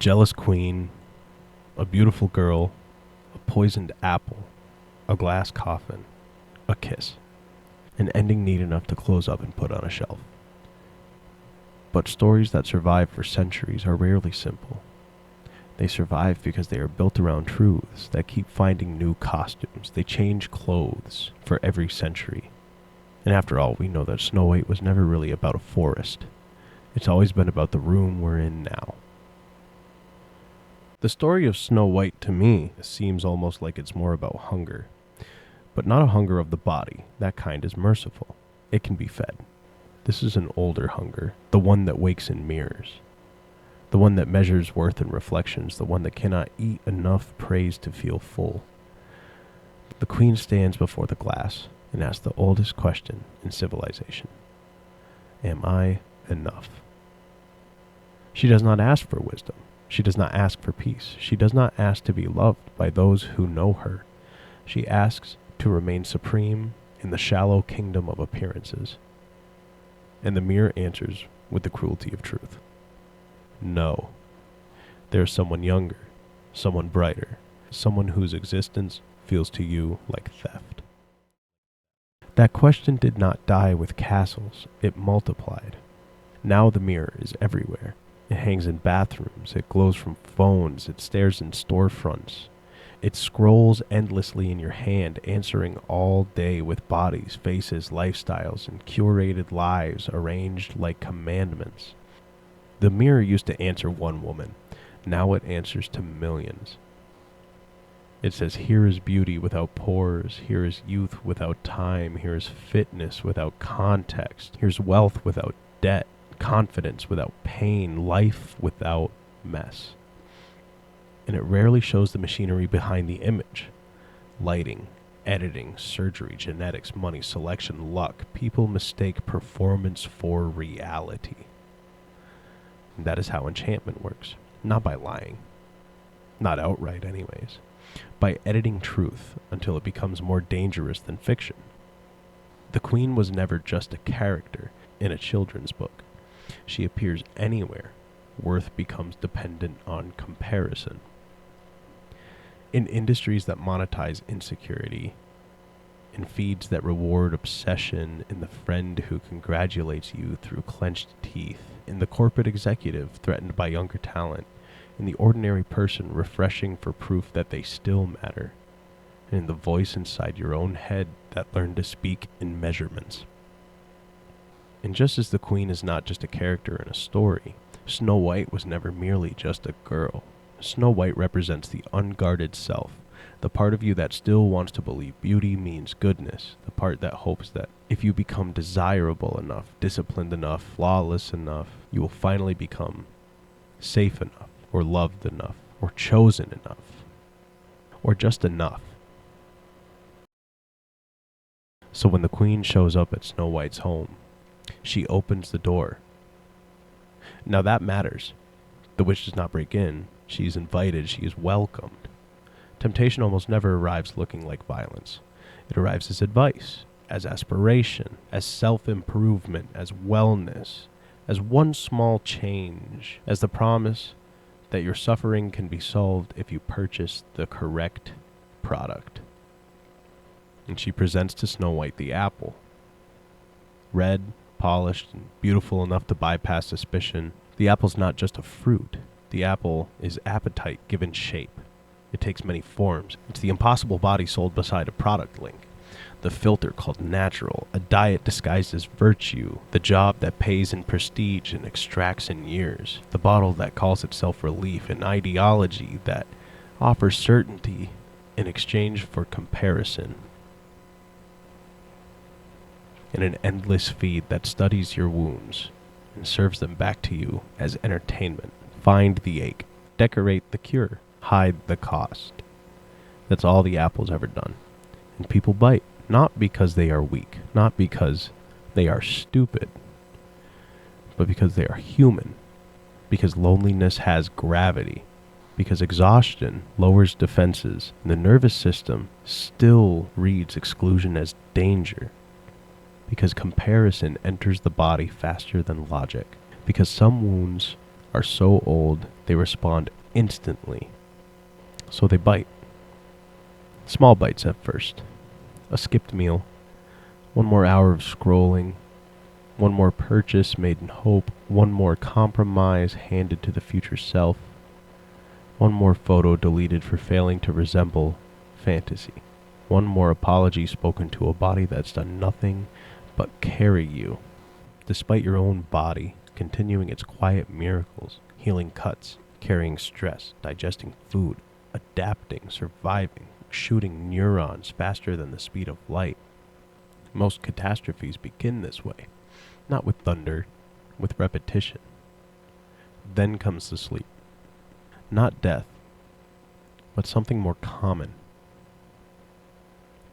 jealous queen, a beautiful girl, a poisoned apple, a glass coffin, a kiss. An ending neat enough to close up and put on a shelf. But stories that survive for centuries are rarely simple. They survive because they are built around truths that keep finding new costumes. They change clothes for every century. And after all, we know that Snow White was never really about a forest. It's always been about the room we're in now. The story of Snow White, to me, seems almost like it's more about hunger. But not a hunger of the body. That kind is merciful. It can be fed. This is an older hunger, the one that wakes in mirrors. The one that measures worth in reflections, the one that cannot eat enough praise to feel full. The queen stands before the glass and asks the oldest question in civilization. Am I enough? She does not ask for wisdom. She does not ask for peace. She does not ask to be loved by those who know her. She asks to remain supreme in the shallow kingdom of appearances. And the mirror answers with the cruelty of truth. No. There is someone younger, someone brighter, someone whose existence feels to you like theft. That question did not die with castles, it multiplied. Now the mirror is everywhere. It hangs in bathrooms, it glows from phones, it stares in storefronts. It scrolls endlessly in your hand, answering all day with bodies, faces, lifestyles, and curated lives arranged like commandments. The mirror used to answer one woman. Now it answers to millions. It says, here is beauty without pores. Here is youth without time. Here is fitness without context. Here's wealth without debt. Confidence without pain. Life without mess. And it rarely shows the machinery behind the image. Lighting, editing, surgery, genetics, money, selection, luck. People mistake performance for reality. And that is how enchantment works. Not by lying. Not outright anyways. By editing truth until it becomes more dangerous than fiction. The queen was never just a character in a children's book. She appears anywhere. Worth becomes dependent on comparison. In industries that monetize insecurity, in feeds that reward obsession, in the friend who congratulates you through clenched teeth, in the corporate executive threatened by younger talent, in the ordinary person refreshing for proof that they still matter, and in the voice inside your own head that learned to speak in measurements. And just as the queen is not just a character in a story, Snow White was never merely just a girl. Snow White represents the unguarded self, the part of you that still wants to believe beauty means goodness, the part that hopes that if you become desirable enough, disciplined enough, flawless enough, you will finally become safe enough, or loved enough, or chosen enough, or just enough. So when the queen shows up at Snow White's home, she opens the door. Now that matters. The witch does not break in. She is invited. She is welcomed. Temptation almost never arrives looking like violence. It arrives as advice, as aspiration, as self-improvement, as wellness, as one small change, as the promise that your suffering can be solved if you purchase the correct product. And she presents to Snow White the apple. Red, polished, and beautiful enough to bypass suspicion. The apple's not just a fruit. The apple is appetite given shape. It takes many forms. It's the impossible body sold beside a product link. The filter called natural, a diet disguised as virtue, the job that pays in prestige and extracts in years, the bottle that calls itself relief, an ideology that offers certainty in exchange for comparison, and an endless feed that studies your wounds and serves them back to you as entertainment. Find the ache, decorate the cure, hide the cost. That's all the apple's ever done. And people bite, not because they are weak, not because they are stupid, but because they are human, because loneliness has gravity, because exhaustion lowers defenses, and the nervous system still reads exclusion as danger, because comparison enters the body faster than logic, because some wounds are so old they respond instantly. So they bite. Small bites at first. A skipped meal. One more hour of scrolling. One more purchase made in hope. One more compromise handed to the future self. One more photo deleted for failing to resemble fantasy. One more apology spoken to a body that's done nothing but carry you, despite your own body continuing its quiet miracles, healing cuts, carrying stress, digesting food, adapting, surviving, shooting neurons faster than the speed of light. Most catastrophes begin this way, not with thunder, with repetition. Then comes the sleep. Not death, but something more common.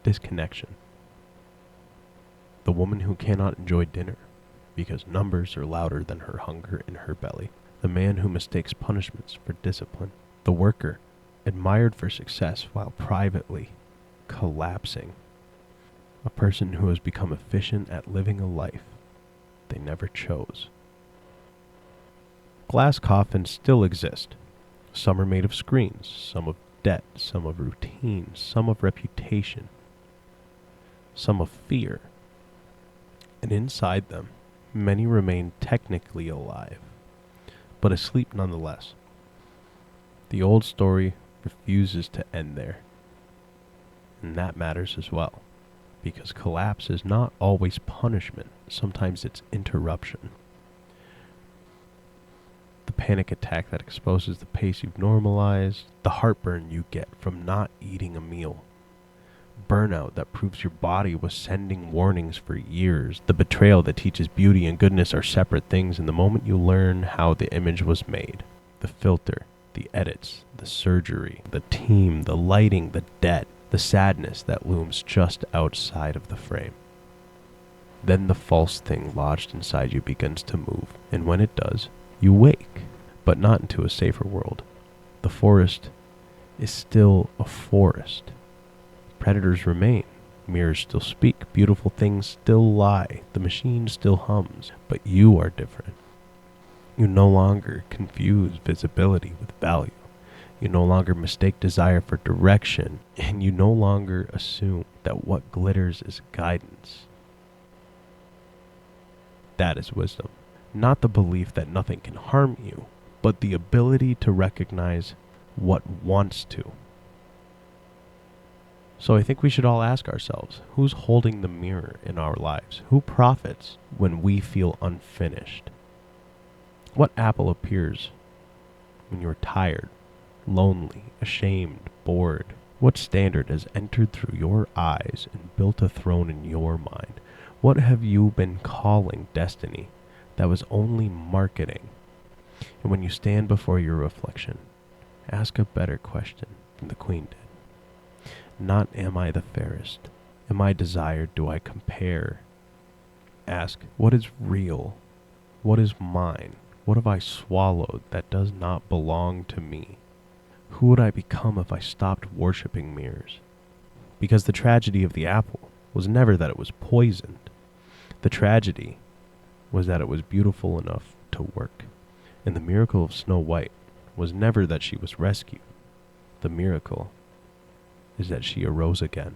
Disconnection. The woman who cannot enjoy dinner because numbers are louder than her hunger in her belly. The man who mistakes punishments for discipline. The worker, admired for success while privately collapsing. A person who has become efficient at living a life they never chose. Glass coffins still exist. Some are made of screens, some of debt, some of routine, some of reputation, some of fear. And inside them, many remain technically alive, but asleep nonetheless. The old story refuses to end there. And that matters as well, because collapse is not always punishment. Sometimes it's interruption. The panic attack that exposes the pace you've normalized, the heartburn you get from not eating a meal, burnout that proves your body was sending warnings for years, the betrayal that teaches beauty and goodness are separate things in the moment you learn how the image was made, the filter, the edits, the surgery, the team, the lighting, the debt, the sadness that looms just outside of the frame. Then the false thing lodged inside you begins to move, and when it does, you wake, but not into a safer world. The forest is still a forest. Predators remain, mirrors still speak, beautiful things still lie, the machine still hums, but you are different. You no longer confuse visibility with value. You no longer mistake desire for direction, and you no longer assume that what glitters is guidance. That is wisdom. Not the belief that nothing can harm you, but the ability to recognize what wants to. So I think we should all ask ourselves, who's holding the mirror in our lives? Who profits when we feel unfinished? What apple appears when you're tired, lonely, ashamed, bored? What standard has entered through your eyes and built a throne in your mind? What have you been calling destiny that was only marketing? And when you stand before your reflection, ask a better question than the queen did. Not am I the fairest? Am I desired? Do I compare? Ask, what is real? What is mine? What have I swallowed that does not belong to me? Who would I become if I stopped worshipping mirrors? Because the tragedy of the apple was never that it was poisoned. The tragedy was that it was beautiful enough to work. And the miracle of Snow White was never that she was rescued. The miracle is that she arose again.